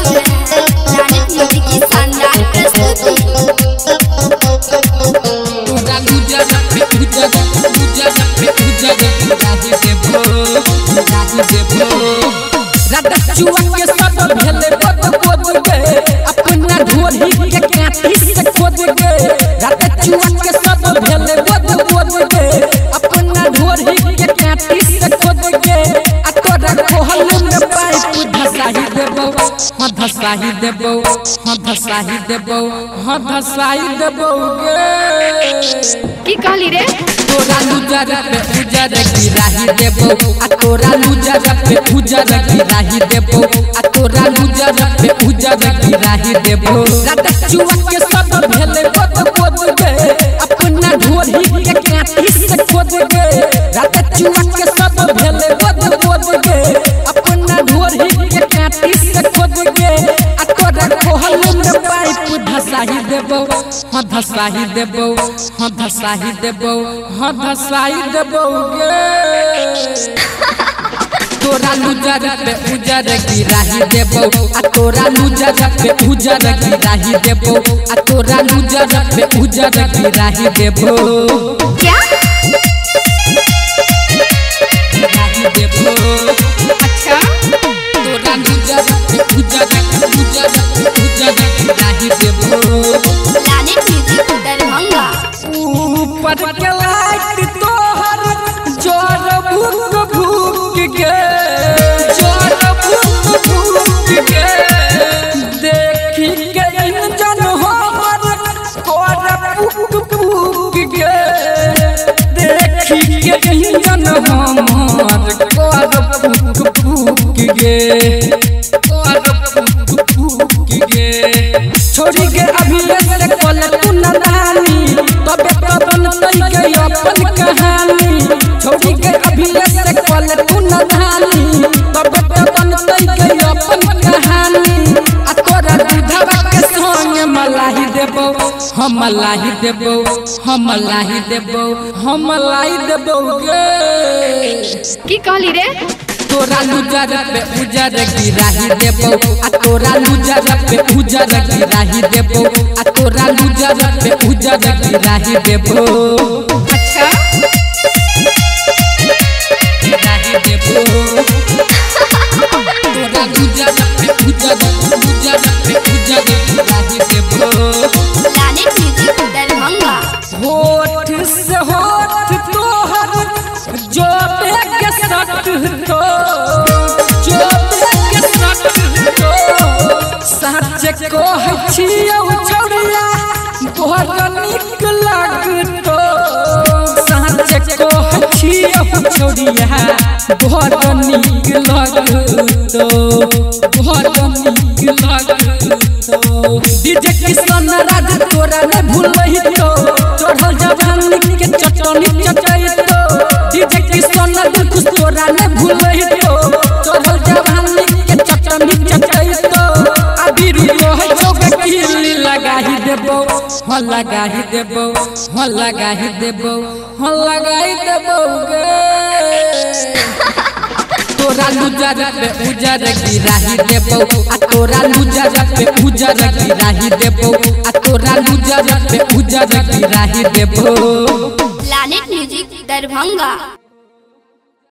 रहे हैं planet music की शानदार प्रस्तुति। चुआ के सब भेले खोद गए अपना ढोली के काटी से खोद गए। चुआ के सब भेले खोद गए अपना ढोली के काटी से खोद गए। आ तोरा कोहल में पाइप धसाही देबो हां धसाही देबो हां धसाही देबो हां धसाही देबो गे। की कहली रे? तोरा लुजर पे उजर गिराही देबो आ तोरा लुजर पे उजर गिराही देबो आ तोरा लुजर पे उजर गिराही देबो। चुआ के सब भेले खोद गए अपना ढोली के काटी से खोद गए। चुआ के सब भेले खोद गए अपना ढोली के काटी से खोद गए। आ तोरा कोहल में पाइप धसाही देबो हां धसाही देबो हां धसाही देबो हां धसाही देबो गे। तोरा लुजर पे उजर गिराही देबो आ तोरा लुजर पे उजर गिराही देबो आ तोरा लुजर पे उजर गिराही देबो। क्या गिराही देबो? अच्छा तोरा लुजर पे उजर गिराही देबो। Planet music Darbhanga. ऊपर के लाइट तोहर जोर भूक के देखी के इंजन हमर कोर फूक के देखी के इंजन हमर कोर फूक के छोड़ी के अभी से कल तू नानी तबे तबन तई के अपन कहानी। छोड़ी के अभी से कल तू नानी तबे तबन तई के अपन कहानी। आ तोरा दूधवा के संग मलाई देबो हम मलाई देबो हम मलाई देबो हम मलाई देबो गे। की कहली रे? तोरा लुजर पे उजर गिराही देबो आ तोरा लुजर पे उजर गिराही देबो आ तोरा लुजर पे उजर गिराही देबो। अच्छा गिराही देबो? तोरा लुजर पे उजर गिराही देबो। Planet music Darbhanga. होठ से होठ तोहर जो के सट तो सच कहै छियौ छौरिया तोहर नीक लागतो। सच कहै छियौ छौरिया तोहर नीक लागतो तोहर नीक लागतो। डीजे किशन राज तोरा न भूलहि तो चढ़ल जवानी के चटनी चटैतो। डीजे किशन दिल तोरा न भूलहि तो चढ़ल जवानी के चटनी चटैतो। अबीरू कहै छौ किली लगाही देबो हां लगाही देबो हां लगाही देबो हां लगाही देबो गे। तोरा लुजर पे उजर गिराही देबो आ तोरा लुजर पे उजर गिराही देबो आ तोरा लुजर पे उजर गिराही देबो। Planet music Darbhanga.